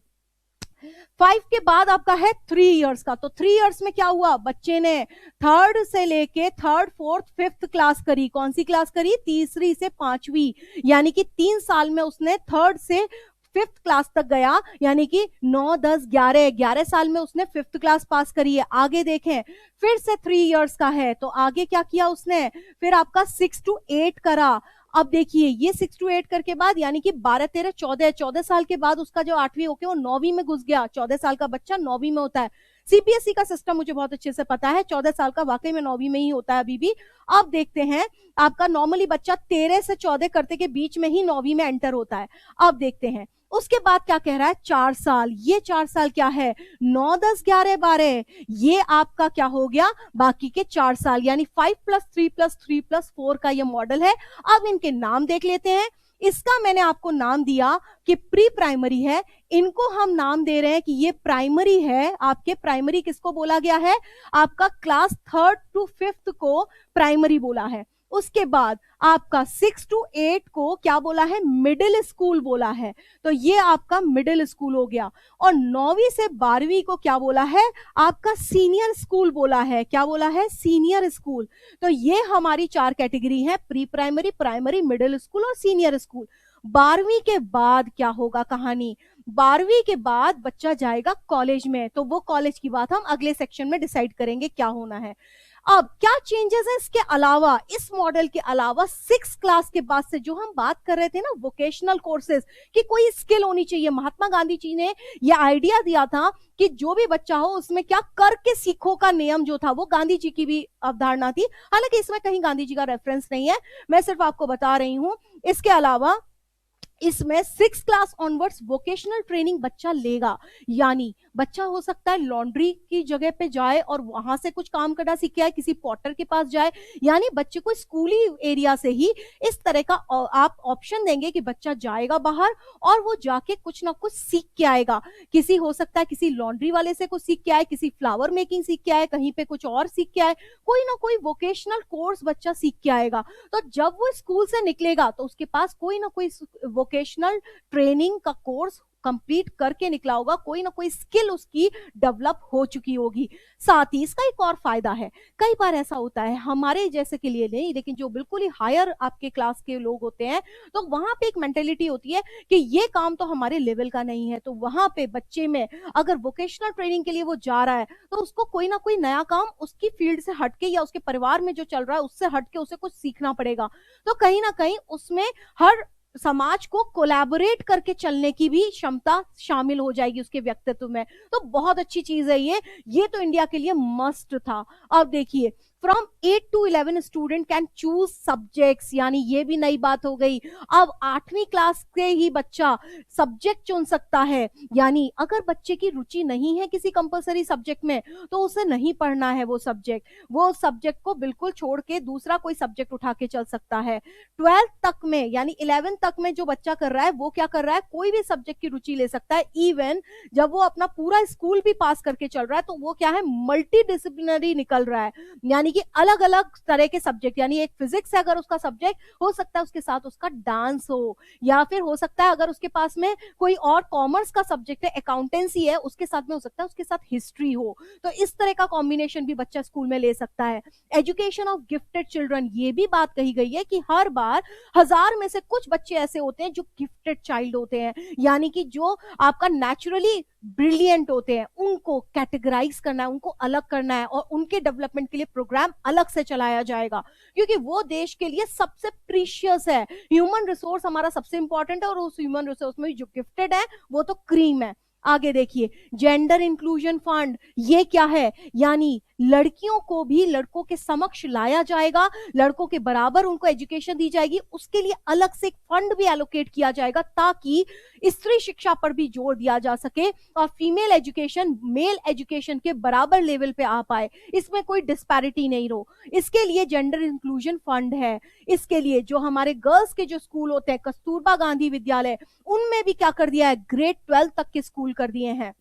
5 के बाद आपका है 3 इयर्स का, तो 3 इयर्स में क्या हुआ, बच्चे ने थर्ड से लेके थर्ड फोर्थ फिफ्थ क्लास करी। कौन सी क्लास करी, तीसरी से पांचवी, यानी कि 3 साल में उसने थर्ड से फिफ्थ क्लास तक गया, यानी कि 9 10 11 साल में उसने फिफ्थ क्लास पास करी है। आगे देखें फिर से 3 इयर्स का है, तो आगे क्या किया उसने, फिर आपका 6 to 8 करा। अब देखिए ये 6 to 8 करके बाद यानी कि 12 13 14 साल के बाद उसका जो 8वीं होके वो 9वीं में घुस गया। 14 साल का बच्चा 9वीं में होता है। सीबीएसई का सिस्टम मुझे बहुत अच्छे से पता है, 14 साल का वाकई में 9वीं में ही होता है अभी भी। अब देखते हैं आपका नॉर्मली बच्चा 13 से 14 करते के बीच में ही 9वीं में एंटर होता है। अब देखते हैं उसके बाद क्या कह रहा है, 4 साल। ये 4 साल क्या है, 9 10 11 12, ये आपका क्या हो गया, बाकी के 4 साल, यानी 5 + 3 + 3 + 4 का ये मॉडल है। अब इनके नाम देख लेते हैं। इसका मैंने आपको नाम दिया कि प्री प्राइमरी है, इनको हम नाम दे रहे हैं कि ये प्राइमरी है। आपके प्राइमरी किसको बोला गया है, आपका क्लास 3rd to 5th को प्राइमरी बोला है। उसके बाद आपका 6 to 8 को क्या बोला है, मिडिल स्कूल बोला है, तो ये आपका मिडिल स्कूल हो गया। और 9वीं से 12वीं को क्या बोला है, आपका सीनियर स्कूल बोला है। क्या बोला है, सीनियर स्कूल। तो ये हमारी 4 कैटेगरी है, pre primary, primary, middle school और सीनियर स्कूल। 12वीं के बाद क्या होगा कहानी, 12वीं के बाद बच्चा जाएगा कॉलेज में, तो वो कॉलेज की बात हम अगले सेक्शन में डिसाइड करेंगे क्या होना है। अब क्या चेंजेस है इसके अलावा, इस मॉडल के अलावा 6 क्लास के बाद से जो हम बात कर रहे थे ना वोकेशनल कोर्सेज की कोई स्किल होनी चाहिए, महात्मा गांधी जी ने ये आइडिया दिया था कि जो भी बच्चा हो उसमें क्या करके सीखो का नियम जो था वो गांधी जी की भी अवधारणा थी। हालांकि इसमें कहीं गांधी जी का रेफरेंस नहीं है, मैं सिर्फ आपको बता रही हूं। इसके अलावा इसमें 6 क्लास ऑनवर्ड्स वोकेशनल ट्रेनिंग बच्चा लेगा, यानी बच्चा हो सकता है लॉन्ड्री की जगह पे जाए और वहां से कुछ काम करना सीख के आए, किसी पॉटर के पास जाए, यानी बच्चे को स्कूली एरिया से ही इस तरह का आप ऑप्शन देंगे कि बच्चा जाएगा बाहर और वो जाके कुछ ना कुछ सीख के आएगा। किसी हो सकता है किसी लॉन्ड्री वाले से कुछ सीख के आए, किसी फ्लावर मेकिंग सीख के आए, कहीं पे कुछ और सीख के आए, कोई ना कोई वोकेशनल कोर्स बच्चा सीख के आएगा। तो जब वो स्कूल से निकलेगा तो उसके पास कोई ना कोई वोकेशनल ट्रेनिंग का कोर्स कंप्लीट करके निकला होगा, कोई ना कोई स्किल उसकी डेवलप हो चुकी होगी। साथ ही इसका एक और फायदा है, कई बार ऐसा होता है हमारे जैसे के लिए नहीं, लेकिन जो बिल्कुल ही हायर आपके क्लास के लोग होते हैं तो वहां पे एक मेंटेलिटी होती है कि ये काम तो हमारे लेवल का नहीं है। तो वहां पे बच्चे में अगर वोकेशनल ट्रेनिंग के लिए वो जा रहा है तो उसको कोई ना कोई नया काम उसकी फील्ड से हटके या उसके परिवार में जो चल रहा है उससे हटके उसे कुछ सीखना पड़ेगा। तो कहीं ना कहीं उसमें हर समाज को कोलैबोरेट करके चलने की भी क्षमता शामिल हो जाएगी उसके व्यक्तित्व में। तो बहुत अच्छी चीज है ये तो इंडिया के लिए मस्ट था। अब देखिए from 8 to 11 student can choose subjects, यानी ये भी नई बात हो गई। अब 8वीं क्लास से ही बच्चा सब्जेक्ट चुन सकता है, यानी अगर बच्चे की रुचि नहीं है किसी कंपलसरी सब्जेक्ट में तो उसे नहीं पढ़ना है वो सब्जेक्ट को बिल्कुल छोड़ के दूसरा कोई सब्जेक्ट उठा के चल सकता है। 12th तक में यानी 11th तक में जो बच्चा कर रहा है वो क्या कर रहा है, कोई भी सब्जेक्ट की रुचि ले सकता है। इवन जब वो अपना पूरा स्कूल भी पास करके चल रहा है तो वो क्या है, मल्टी डिसिप्लिनरी निकल रहा है, यानी यानी कि अलग अलग तरह के सब्जेक्ट, यानी एक फिजिक्स है अगर उसका सब्जेक्ट, हो सकता है उसके साथ उसका डांस हो, या फिर हो सकता है अगर उसके पास में कोई और कॉमर्स का सब्जेक्ट है, अकाउंटेंसी है, उसके साथ में हो सकता है उसके साथ हिस्ट्री हो। तो इस तरह का कॉम्बिनेशन भी बच्चा स्कूल में ले सकता है। एजुकेशन ऑफ गिफ्टेड चिल्ड्रन, ये भी बात कही गई है कि हर बार 1000 में से कुछ बच्चे ऐसे होते हैं जो गिफ्टेड चाइल्ड होते हैं, यानी कि जो आपका नेचुरली ब्रिलियंट होते हैं, उनको कैटेगराइज करना है, उनको अलग करना है और उनके डेवलपमेंट के लिए प्रोग्राम अलग से चलाया जाएगा, क्योंकि वो देश के लिए सबसे प्रीशियस है। ह्यूमन रिसोर्स हमारा सबसे इंपॉर्टेंट है और उस ह्यूमन रिसोर्स में जो गिफ्टेड है वो तो क्रीम है। आगे देखिए, जेंडर इंक्लूजन फंड, ये क्या है, यानी लड़कियों को भी लड़कों के समक्ष लाया जाएगा, लड़कों के बराबर उनको एजुकेशन दी जाएगी, उसके लिए अलग से एक फंड भी एलोकेट किया जाएगा ताकि स्त्री शिक्षा पर भी जोर दिया जा सके और फीमेल एजुकेशन मेल एजुकेशन के बराबर लेवल पे आ पाए, इसमें कोई डिस्पैरिटी नहीं हो। इसके लिए जेंडर इंक्लूजन फंड है। इसके लिए जो हमारे गर्ल्स के जो स्कूल होते हैं, कस्तूरबा गांधी विद्यालय, उनमें भी क्या कर दिया है, ग्रेड 12 तक के स्कूल कर दिए हैं।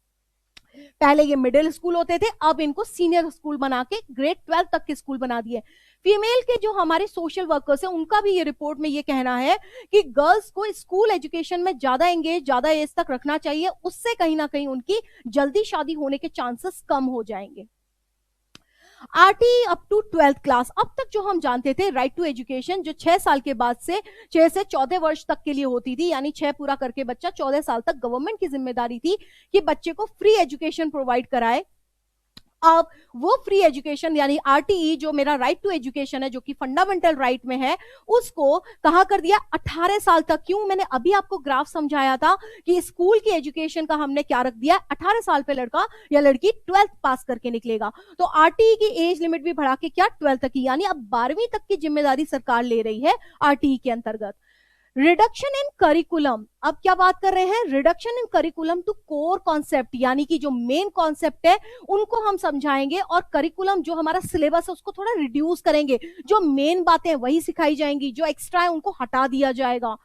पहले ये मिडिल स्कूल होते थे, अब इनको सीनियर स्कूल बना के ग्रेड 12 तक के स्कूल बना दिए। फीमेल के जो हमारे सोशल वर्कर्स हैं, उनका भी ये रिपोर्ट में ये कहना है कि गर्ल्स को स्कूल एजुकेशन में ज्यादा एंगेज, ज्यादा एज तक रखना चाहिए, उससे कहीं ना कहीं उनकी जल्दी शादी होने के चांसेस कम हो जाएंगे। RT up to 12th class, अब तक जो हम जानते थे राइट टू एजुकेशन, जो 6 साल के बाद से 6 से 14 वर्ष तक के लिए होती थी, यानी 6 पूरा करके बच्चा 14 साल तक गवर्नमेंट की जिम्मेदारी थी कि बच्चे को फ्री एजुकेशन प्रोवाइड कराए। अब वो फ्री एजुकेशन यानी आरटीई, जो मेरा राइट टू एजुकेशन है, जो कि फंडामेंटल राइट में है, उसको कहा कर दिया 18 साल तक। क्यों? मैंने अभी आपको ग्राफ समझाया था कि स्कूल की एजुकेशन का हमने क्या रख दिया, 18 साल पे लड़का या लड़की 12th पास करके निकलेगा, तो आरटीई की एज लिमिट भी बढ़ा के क्या 12 तक की, यानी अब 12वीं तक की जिम्मेदारी सरकार ले रही है आरटीई के अंतर्गत। रिडक्शन इन करिकुलम, अब क्या बात कर रहे हैं, reduction in curriculum to core concept, यानी कि जो मेन कॉन्सेप्ट है उनको हम समझाएंगे और करिकुलम जो हमारा सिलेबस है उसको थोड़ा रिड्यूस करेंगे, जो मेन बातें वही सिखाई जाएंगी, जो एक्स्ट्रा है उनको हटा दिया जाएगा।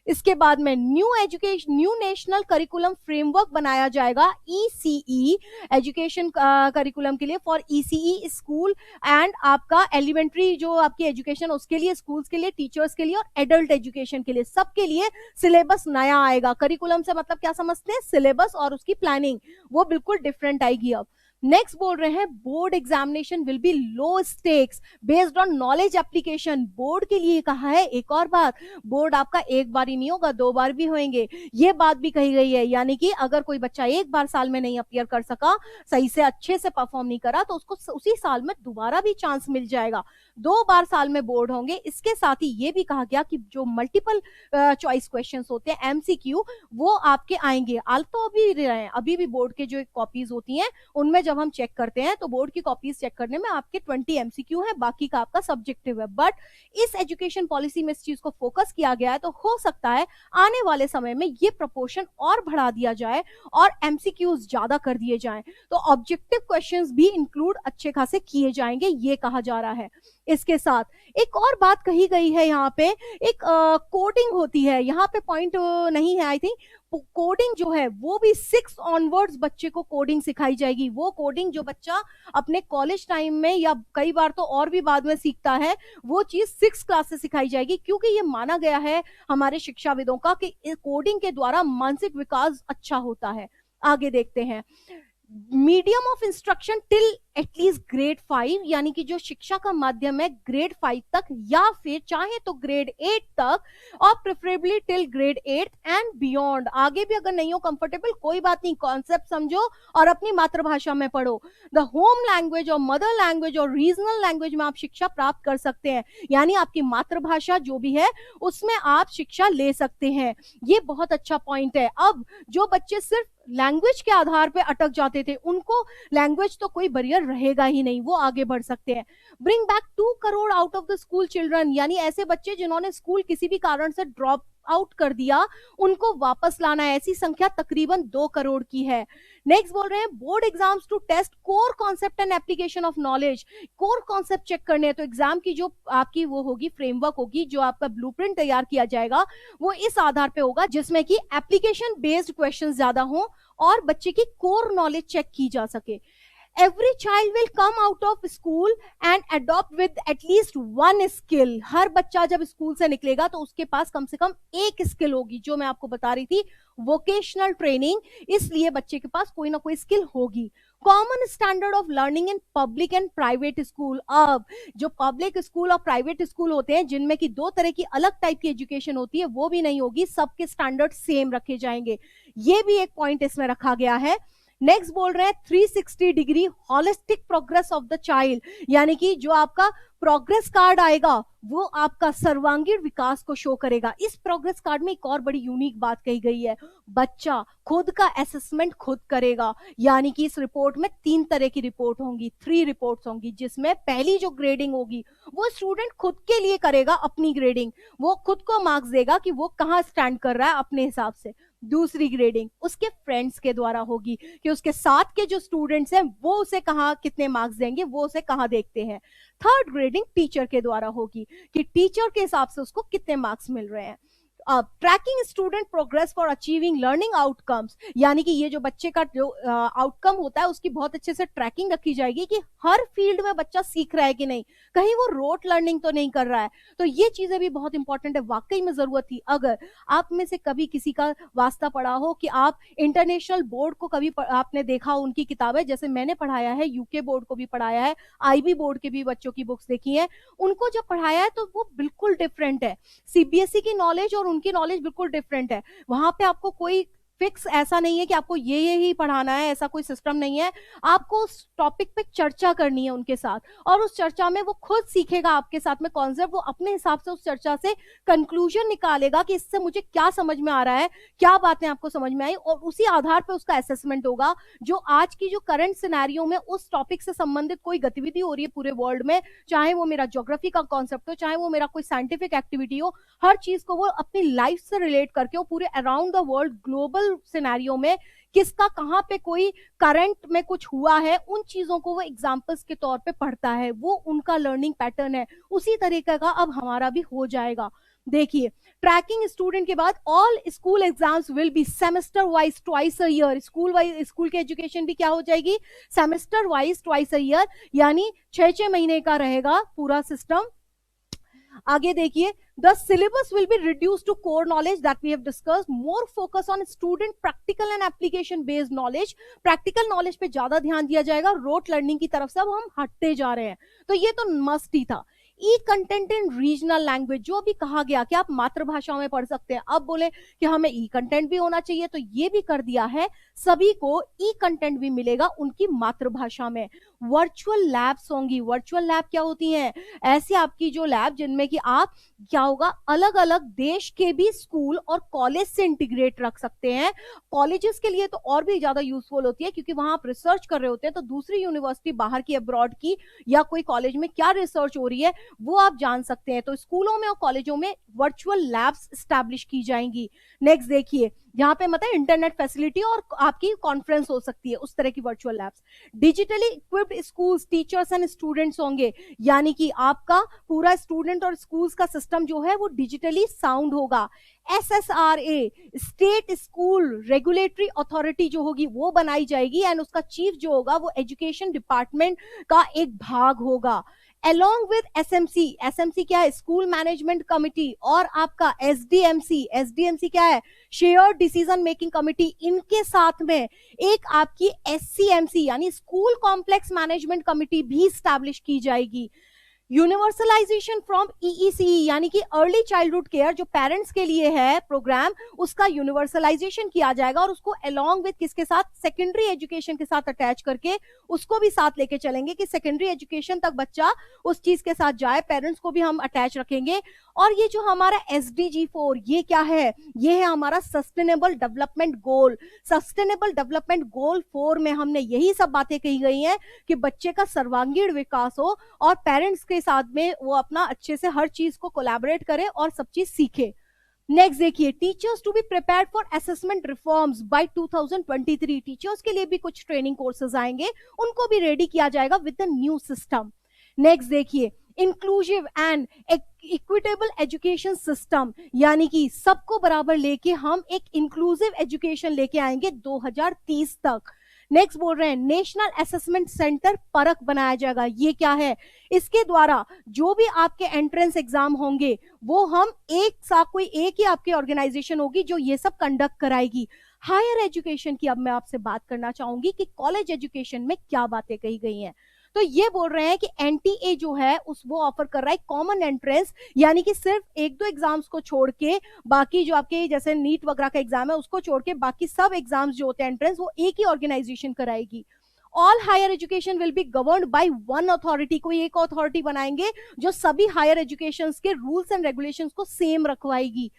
इसके बाद में न्यू नेशनल करिकुलम फ्रेमवर्क बनाया जाएगा, ईसीई एजुकेशन करिकुलम के लिए, फॉर ईसीई स्कूल एंड आपका एलिमेंट्री जो आपकी एजुकेशन उसके लिए, स्कूल्स के लिए, टीचर्स के लिए और एडल्ट एजुकेशन के लिए, सबके लिए सिलेबस नया आएगा। करिकुलम से मतलब क्या समझते हैं, सिलेबस और उसकी प्लानिंग वो बिल्कुल डिफरेंट आएगी। अब नेक्स्ट बोल रहे हैं board examination will be low stakes based on knowledge application. Board के लिए कहा है, एक और बात, बोर्ड आपका एक बार ही नहीं होगा, 2 बार भी होंगे, ये बात भी कही गई है, यानी कि अगर कोई बच्चा एक बार साल में नहीं अपीयर कर सका, सही से अच्छे से परफॉर्म नहीं करा, तो उसको उसी साल में दोबारा भी चांस मिल जाएगा। 2 बार साल में बोर्ड होंगे। इसके साथ ही ये भी कहा गया कि जो मल्टीपल चॉइस क्वेश्चंस होते हैं एमसीक्यू, वो आपके आएंगे। तो अभी भी बोर्ड के जो कॉपीज होती हैं उनमें जब हम चेक करते हैं तो बोर्ड की कॉपीज चेक करने में आपके 20 एमसीक्यू है, बाकी का आपका सब्जेक्टिव है। बट इस एजुकेशन पॉलिसी में इस चीज को फोकस किया गया है, तो हो सकता है आने वाले समय में ये प्रपोर्शन और बढ़ा दिया जाए और एमसीक्यूज ज्यादा कर दिए जाएं, तो ऑब्जेक्टिव क्वेश्चंस भी इंक्लूड अच्छे खासे किए जाएंगे, ये कहा जा रहा है। इसके साथ एक और बात कही गई है, यहाँ पे एक कोडिंग होती है, यहाँ पे पॉइंट नहीं है आई थिंक, कोडिंग जो है वो भी 6 ऑनवर्ड्स बच्चे को कोडिंग सिखाई जाएगी। वो कोडिंग जो बच्चा अपने कॉलेज टाइम में या कई बार तो और भी बाद में सीखता है, वो चीज 6 क्लास से सिखाई जाएगी, क्योंकि ये माना गया है हमारे शिक्षाविदों का कि कोडिंग के द्वारा मानसिक विकास अच्छा होता है। आगे देखते हैं, medium of instruction till at least grade 5, यानी कि जो शिक्षा का माध्यम है ग्रेड 5 तक या फिर चाहे तो ग्रेड 8 तक, और preferably till grade 8 and beyond. आगे भी अगर नहीं हो कंफर्टेबल कोई बात नहीं, कॉन्सेप्ट समझो और अपनी मातृभाषा में पढ़ो। द होम लैंग्वेज और मदर लैंग्वेज और रीजनल लैंग्वेज में आप शिक्षा प्राप्त कर सकते हैं, यानी आपकी मातृभाषा जो भी है उसमें आप शिक्षा ले सकते हैं। ये बहुत अच्छा पॉइंट है। अब जो बच्चे सिर्फ लैंग्वेज के आधार पे अटक जाते थे, उनको लैंग्वेज तो कोई बैरियर रहेगा ही नहीं, वो आगे बढ़ सकते हैं। Bring back 2 crore out of the school children, यानी ऐसे बच्चे जिन्होंने स्कूल किसी भी कारण से ड्रॉप आउट कर दिया, उनको वापस लाना है। ऐसी संख्या तकरीबन 2 करोड़ की है। नेक्स्ट बोल रहे हैं board exams to test core concept and application of knowledge. Core concept check करने हैं, तो एग्जाम की जो आपकी वो होगी फ्रेमवर्क होगी, जो आपका ब्लूप्रिंट तैयार किया जाएगा वो इस आधार पे होगा जिसमें कि एप्लीकेशन बेस्ड क्वेश्चन ज्यादा हो और बच्चे की कोर नॉलेज चेक की जा सके। every child will come out of school and adopt with at least one skill. हर बच्चा जब स्कूल से निकलेगा तो उसके पास कम से कम एक स्किल होगी, जो मैं आपको बता रही थी वोकेशनल ट्रेनिंग, इसलिए बच्चे के पास कोई ना कोई स्किल होगी. Common standard of learning in public and private school. अब जो पब्लिक स्कूल और प्राइवेट स्कूल होते हैं जिनमें की दो तरह की अलग टाइप की एजुकेशन होती है वो भी नहीं होगी, सबके स्टैंडर्ड सेम रखे जाएंगे. ये भी एक पॉइंट इसमें रखा गया है. नेक्स्ट बोल रहे हैं 360 degree holistic progress of the child, यानी कि जो आपका प्रोग्रेस कार्ड आएगा वो आपका सर्वांगीण विकास को शो करेगा. इस प्रोग्रेस कार्ड में एक और बड़ी यूनिक बात कही गई है, बच्चा खुद का असेसमेंट खुद करेगा. यानी कि इस रिपोर्ट में 3 तरह की रिपोर्ट होंगी, 3 रिपोर्ट्स होंगी, जिसमें पहली जो ग्रेडिंग होगी वो स्टूडेंट खुद के लिए करेगा अपनी ग्रेडिंग, वो खुद को मार्क्स देगा कि वो कहाँ स्टैंड कर रहा है अपने हिसाब से. दूसरी ग्रेडिंग उसके फ्रेंड्स के द्वारा होगी कि उसके साथ के जो स्टूडेंट्स हैं वो उसे कहाँ कितने मार्क्स देंगे, वो उसे कहाँ देखते हैं. थर्ड ग्रेडिंग टीचर के द्वारा होगी कि टीचर के हिसाब से उसको कितने मार्क्स मिल रहे हैं. Tracking student progress for achieving learning outcomes, यानी कि ये जो बच्चे का जो आउटकम होता है उसकी बहुत अच्छे से ट्रैकिंग रखी जाएगी कि हर फील्ड में बच्चा सीख रहा है कि नहीं, कहीं वो रोट लर्निंग तो नहीं कर रहा है. तो ये चीजें भी बहुत इंपॉर्टेंट है, वाकई में जरूरत थी. अगर आप में से कभी किसी का वास्ता पड़ा हो कि आप इंटरनेशनल बोर्ड को कभी आपने देखा, उनकी किताबें जैसे मैंने पढ़ाया है, यूके बोर्ड को भी पढ़ाया है, IB बोर्ड के भी बच्चों की बुक्स देखी है, उनको जब पढ़ाया है तो वो बिल्कुल डिफरेंट है. CBSE की नॉलेज और उनकी नॉलेज बिल्कुल डिफरेंट है. वहां पे आपको कोई फिक्स ऐसा नहीं है कि आपको ये ही पढ़ाना है, ऐसा कोई सिस्टम नहीं है. आपको उस टॉपिक पे चर्चा करनी है उनके साथ, और उस चर्चा में वो खुद सीखेगा आपके साथ में कॉन्सेप्ट, वो अपने हिसाब से उस चर्चा से कंक्लूजन निकालेगा कि इससे मुझे क्या समझ में आ रहा है, क्या बातें आपको समझ में आई, और उसी आधार पे उसका असेसमेंट होगा. जो आज की जो करंट सिनेरियो में उस टॉपिक से संबंधित कोई गतिविधि हो रही है पूरे वर्ल्ड में, चाहे वो मेरा ज्योग्राफी का कॉन्सेप्ट हो, चाहे वो मेरा कोई साइंटिफिक एक्टिविटी हो, हर चीज को वो अपनी लाइफ से रिलेट करके वो पूरे around the world global scenario में किसका कहां पे कोई करंट में कुछ हुआ है, उन चीजों को वो एग्जांपल्स के तौर पे पढ़ता है. वो उनका लर्निंग पैटर्न है, उसी तरीके का अब हमारा भी हो जाएगा. देखिए, ट्रैकिंग स्टूडेंट के बाद all school exams will be semester wise twice a year. School की एजुकेशन भी क्या हो जाएगी, semester wise twice a year, यानी 6-6 महीने का रहेगा पूरा सिस्टम. आगे देखिए, the syllabus will be reduced to core knowledge that we have discussed, more focus on student practical and application based knowledge. practical knowledge पे ज्यादा ध्यान दिया जाएगा, रोट लर्निंग की तरफ से अब हम हटते जा रहे हैं. तो ये तो मस्ट ही था. ई कंटेंट इन रीजनल लैंग्वेज, जो भी कहा गया कि आप मातृभाषा में पढ़ सकते हैं, अब बोले कि हमें ई कंटेंट भी होना चाहिए, तो ये भी कर दिया है, सभी को ई कंटेंट भी मिलेगा उनकी मातृभाषा में. वर्चुअल लैब्स होंगी. वर्चुअल लैब क्या होती हैं, ऐसी आपकी जो लैब जिनमें कि आप क्या होगा, अलग अलग देश के भी स्कूल और कॉलेज से इंटीग्रेट रख सकते हैं. कॉलेजेस के लिए तो और भी ज्यादा यूजफुल होती है, क्योंकि वहां आप रिसर्च कर रहे होते हैं, तो दूसरी यूनिवर्सिटी बाहर की, अब्रॉड की, या कोई कॉलेज में क्या रिसर्च हो रही है वो आप जान सकते हैं. तो स्कूलों में और कॉलेजों में वर्चुअल लैब्स स्टैब्लिश की जाएंगी. नेक्स्ट देखिए, यहाँ पे मतलब इंटरनेट फैसिलिटी और आपकी कॉन्फ्रेंस हो सकती है, उस तरह की virtual labs. Digitally equipped schools, teachers and students होंगे, यानी कि आपका पूरा स्टूडेंट और स्कूल्स का सिस्टम जो है वो डिजिटली साउंड होगा. SSRA, state school regulatory authority जो होगी वो बनाई जाएगी, एंड उसका चीफ जो होगा वो एजुकेशन डिपार्टमेंट का एक भाग होगा. along with SMC क्या है, स्कूल मैनेजमेंट कमिटी, और आपका SDMC क्या है, शेयर डिसीजन मेकिंग कमिटी, इनके साथ में एक आपकी SCMC यानी स्कूल कॉम्प्लेक्स मैनेजमेंट कमिटी भी स्टैब्लिश की जाएगी. यूनिवर्सलाइजेशन फ्रॉम EECE यानी कि अर्ली चाइल्डहुड केयर, जो पेरेंट्स के लिए है प्रोग्राम, उसका यूनिवर्सलाइजेशन किया जाएगा, और उसको अलोंग विद किसके साथ, सेकेंडरी एजुकेशन के साथ अटैच करके उसको भी साथ लेके चलेंगे कि सेकेंडरी एजुकेशन तक बच्चा उस चीज के साथ जाए. पेरेंट्स को भी हम अटैच रखेंगे. और ये जो हमारा SDG 4, ये क्या है, ये है हमारा sustainable development goal. Sustainable development goal 4 में हमने यही सब बातें कही गई हैं कि बच्चे का सर्वांगीण विकास हो और पेरेंट्स के साथ में वो अपना अच्छे से हर चीज को कोलैबोरेट करे और सब चीज सीखे. नेक्स्ट देखिए, teachers to be prepared for assessment reforms by 2023. Teachers के लिए भी कुछ ट्रेनिंग कोर्सेज आएंगे, उनको भी रेडी किया जाएगा with the new system. Next देखिए, inclusive and equitable education system, यानी कि सबको बराबर लेके हम एक इंक्लूसिव एजुकेशन लेके आएंगे 2030 तक. नेक्स्ट बोल रहे हैं नेशनल असेसमेंट सेंटर परख बनाया जाएगा। ये क्या है? इसके द्वारा जो भी आपके एंट्रेंस एग्जाम होंगे वो हम एक साथ, कोई एक ही आपकी ऑर्गेनाइजेशन होगी जो ये सब कंडक्ट कराएगी। हायर एजुकेशन की अब मैं आपसे बात करना चाहूंगी कि कॉलेज एजुकेशन में क्या बातें कही गई हैं। तो ये बोल रहे हैं कि एनटीए जो है वो ऑफर कर रहा है कॉमन एंट्रेंस, यानी कि सिर्फ एक दो एग्जाम्स को छोड़ के बाकी जो आपके जैसे नीट वगैरह का एग्जाम है उसको छोड़ के बाकी सब एग्जाम्स जो होते हैं एंट्रेंस वो एक ही ऑर्गेनाइजेशन कराएगी। All higher education will be governed by one authority, कोई एक अथॉरिटी बनाएंगे जो सभी हायर एजुकेशन के रूल्स एंड रेगुलेशंस को सेम रखवाएगी।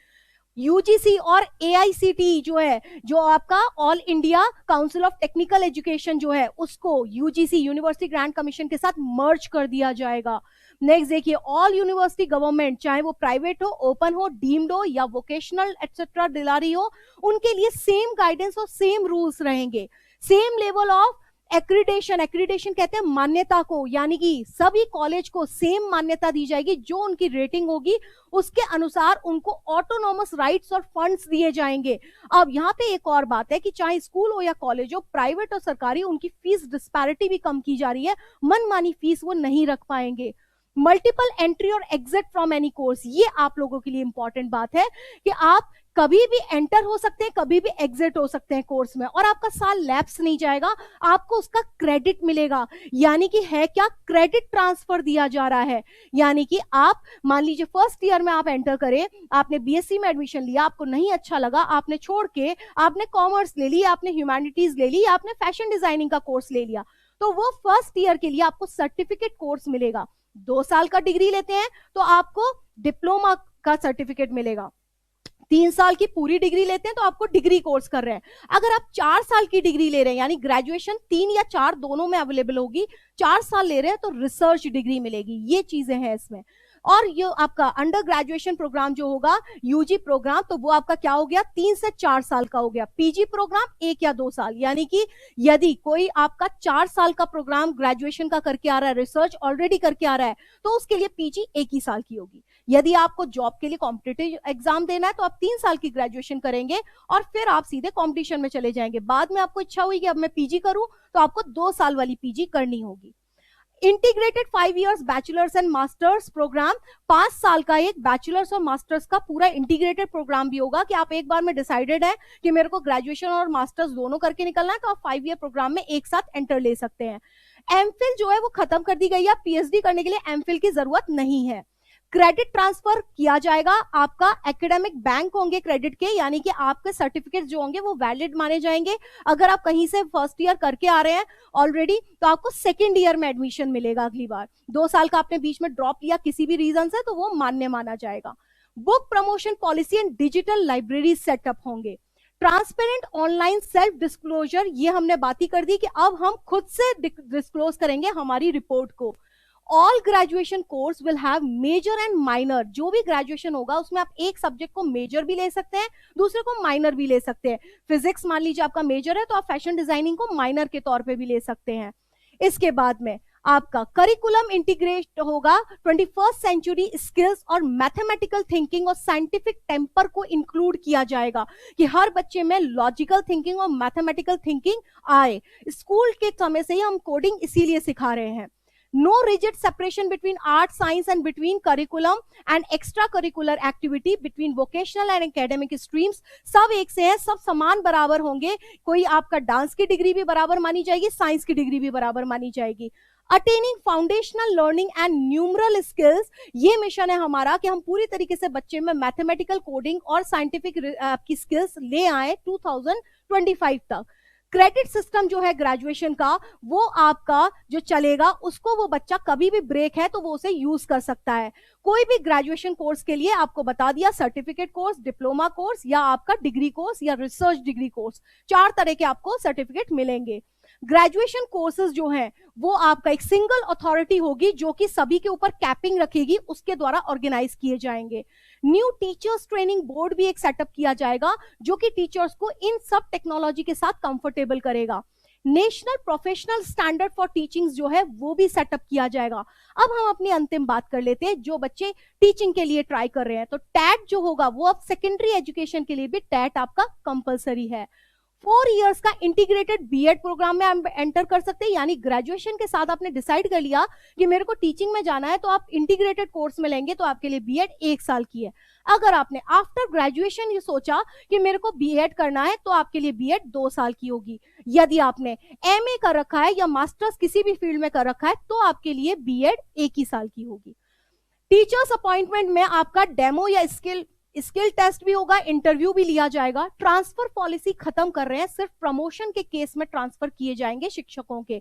यूजीसी और एआईसीटी जो है, जो आपका all India council of technical education जो है, उसको यूजीसी यूनिवर्सिटी ग्रांट कमीशन के साथ मर्ज कर दिया जाएगा। नेक्स्ट देखिए, ऑल यूनिवर्सिटी गवर्नमेंट, चाहे वो प्राइवेट हो, ओपन हो, डीम्ड हो या वोकेशनल एक्सेट्रा दिलारी हो, उनके लिए सेम गाइडेंस और सेम रूल्स रहेंगे। Same level of accreditation, accreditation कहते हैं मान्यता को, यानी कि सभी कॉलेज को सेम मान्यता दी जाएगी। जो उनकी रेटिंग होगी उसके अनुसार उनको ऑटोनॉमस राइट्स और फंड्स दिए जाएंगे। अब यहाँ पे एक और बात है कि चाहे स्कूल हो या कॉलेज हो, प्राइवेट और सरकारी, उनकी फीस डिस्पैरिटी भी कम की जा रही है, मनमानी फीस वो नहीं रख पाएंगे। मल्टीपल एंट्री और एग्जिट फ्रॉम एनी कोर्स, ये आप लोगों के लिए इंपॉर्टेंट बात है कि आप कभी भी एंटर हो सकते हैं, कभी भी एग्जिट हो सकते हैं कोर्स में, और आपका साल लैप्स नहीं जाएगा, आपको उसका क्रेडिट मिलेगा। यानी कि है क्या, क्रेडिट ट्रांसफर दिया जा रहा है। यानी कि आप मान लीजिए फर्स्ट ईयर में आप एंटर करें, आपने बीएससी में एडमिशन लिया, आपको नहीं अच्छा लगा, आपने छोड़ के आपने कॉमर्स ले ली, आपने ह्यूमैनिटीज ले ली, आपने फैशन डिजाइनिंग का कोर्स ले लिया, तो वो फर्स्ट ईयर के लिए आपको सर्टिफिकेट कोर्स मिलेगा। 2 साल का डिग्री लेते हैं तो आपको डिप्लोमा का सर्टिफिकेट मिलेगा। 3 साल की पूरी डिग्री लेते हैं तो आपको डिग्री कोर्स कर रहे हैं। अगर आप 4 साल की डिग्री ले रहे हैं, यानी ग्रेजुएशन 3 या 4 दोनों में अवेलेबल होगी, 4 साल ले रहे हैं तो रिसर्च डिग्री मिलेगी। ये चीजें हैं इसमें। और ये आपका अंडर ग्रेजुएशन प्रोग्राम जो होगा, यूजी प्रोग्राम, तो वो आपका क्या हो गया, 3 से 4 साल का हो गया। पीजी प्रोग्राम 1 या 2 साल, यानी कि यदि कोई आपका 4 साल का प्रोग्राम ग्रेजुएशन का करके आ रहा है, रिसर्च ऑलरेडी करके आ रहा है, तो उसके लिए पीजी 1 ही साल की होगी। यदि आपको जॉब के लिए कॉम्पिटिटिव एग्जाम देना है तो आप 3 साल की ग्रेजुएशन करेंगे और फिर आप सीधे कॉम्पिटिशन में चले जाएंगे। बाद में आपको इच्छा हुई कि अब मैं पीजी करूं, तो आपको 2 साल वाली पीजी करनी होगी। Integrated 5 years bachelors and masters programme, 5 साल का एक बैचलर्स और मास्टर्स का पूरा इंटीग्रेटेड प्रोग्राम भी होगा कि आप एक बार में डिसाइडेड है कि मेरे को ग्रेजुएशन और मास्टर्स दोनों करके निकलना है, तो आप 5 ईयर प्रोग्राम में एक साथ एंटर ले सकते हैं। एमफिल जो है वो खत्म कर दी गई है, पीएचडी करने के लिए एमफिल की जरूरत नहीं है। क्रेडिट ट्रांसफर किया जाएगा, आपका एकेडमिक बैंक होंगे क्रेडिट के, यानी कि आपके सर्टिफिकेट जो होंगे वो वैलिड माने जाएंगे। अगर आप कहीं से फर्स्ट ईयर करके आ रहे हैं ऑलरेडी, तो आपको सेकेंड ईयर में एडमिशन मिलेगा अगली बार। 2 साल का आपने बीच में ड्रॉप लिया किसी भी रीजन से, तो वो मान्य माना जाएगा। Book promotion policy and digital library setup होंगे। ट्रांसपेरेंट ऑनलाइन सेल्फ डिस्क्लोजर, ये हमने बात ही कर दी कि अब हम खुद से डिस्क्लोज करेंगे हमारी रिपोर्ट को। All graduation course will have major and minor, जो भी ग्रेजुएशन होगा उसमें आप एक सब्जेक्ट को मेजर भी ले सकते हैं, दूसरे को माइनर भी ले सकते हैं। फिजिक्स मान लीजिए आपका मेजर है, तो आप फैशन डिजाइनिंग को माइनर के तौर पे भी ले सकते हैं। इसके बाद में आपका करिकुलम इंटीग्रेट होगा, 21st सेंचुरी स्किल्स और मैथमेटिकल थिंकिंग और साइंटिफिक टेम्पर को इंक्लूड किया जाएगा कि हर बच्चे में लॉजिकल थिंकिंग और मैथमेटिकल थिंकिंग आए। स्कूल के समय से ही हम कोडिंग इसीलिए सिखा रहे हैं। No rigid separation between art, science and between curriculum and extracurricular activity between vocational and academic streams, सब एक से हैं, सब समान बराबर होंगे। कोई आपका डांस की डिग्री भी बराबर मानी जाएगी, साइंस की डिग्री भी बराबर मानी जाएगी। Attaining foundational learning and numeral skills, ये मिशन है हमारा कि हम पूरी तरीके से बच्चे में मैथमेटिकल, कोडिंग और साइंटिफिक की स्किल्स ले आए 2025 तक। क्रेडिट सिस्टम जो है ग्रेजुएशन का, वो आपका जो चलेगा उसको वो बच्चा कभी भी ब्रेक है तो वो उसे यूज कर सकता है। कोई भी ग्रेजुएशन कोर्स के लिए आपको बता दिया, सर्टिफिकेट कोर्स, डिप्लोमा कोर्स या आपका डिग्री कोर्स या रिसर्च डिग्री कोर्स, 4 तरह के आपको सर्टिफिकेट मिलेंगे। ग्रेजुएशन कोर्सेज जो हैं वो आपका एक सिंगल अथॉरिटी होगी जो कि सभी के ऊपर कैपिंग रखेगी, उसके द्वारा ऑर्गेनाइज किए जाएंगे। न्यू टीचर्स ट्रेनिंग बोर्ड भी एक सेटअप किया जाएगा जो कि टीचर्स को इन सब टेक्नोलॉजी के साथ कंफर्टेबल करेगा। National professional standard for teaching जो है वो भी सेटअप किया जाएगा। अब हम अपनी अंतिम बात कर लेते हैं, जो बच्चे टीचिंग के लिए ट्राई कर रहे हैं तो टैट जो होगा वो अब सेकेंडरी एजुकेशन के लिए भी टैट आपका कंपलसरी है। 4 इयर्स का इंटीग्रेटेड बीएड प्रोग्राम में आप एंटर कर सकते हैं, यानी ग्रेजुएशन के साथ आपने डिसाइड कर लिया कि मेरे को टीचिंग में जाना है, तो आप इंटीग्रेटेड कोर्स में लेंगे, तो आपके लिए बीएड 1 साल की है। अगर आपने आफ्टर ग्रेजुएशन ये सोचा कि मेरे को बीएड करना है, तो आपके लिए बीएड 2 साल की होगी। यदि आपने एमए कर रखा है या मास्टर्स किसी भी फील्ड में कर रखा है, तो आपके लिए बीएड 1 ही साल की होगी। टीचर्स अपॉइंटमेंट में आपका डेमो या स्किल टेस्ट भी होगा, इंटरव्यू भी लिया जाएगा। ट्रांसफर पॉलिसी खत्म कर रहे हैं, सिर्फ प्रमोशन के केस में ट्रांसफर किए जाएंगे शिक्षकों के।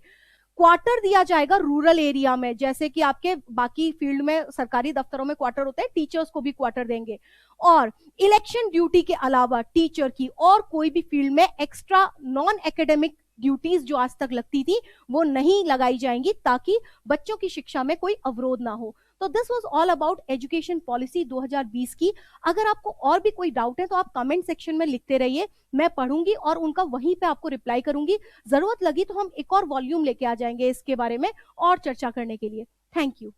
क्वार्टर दिया जाएगा रूरल एरिया में, जैसे कि आपके बाकी फील्ड में सरकारी दफ्तरों में क्वार्टर होते हैं, टीचर्स को भी क्वार्टर देंगे। और इलेक्शन ड्यूटी के अलावा टीचर की और कोई भी फील्ड में एक्स्ट्रा नॉन एकेडमिक ड्यूटीज जो आज तक लगती थी वो नहीं लगाई जाएंगी, ताकि बच्चों की शिक्षा में कोई अवरोध ना हो। तो this was all about education policy 2020 की। अगर आपको और भी कोई डाउट है तो आप कमेंट सेक्शन में लिखते रहिए, मैं पढ़ूंगी और उनका वहीं पे आपको रिप्लाई करूंगी। जरूरत लगी तो हम एक और वॉल्यूम लेके आ जाएंगे इसके बारे में और चर्चा करने के लिए। Thank you.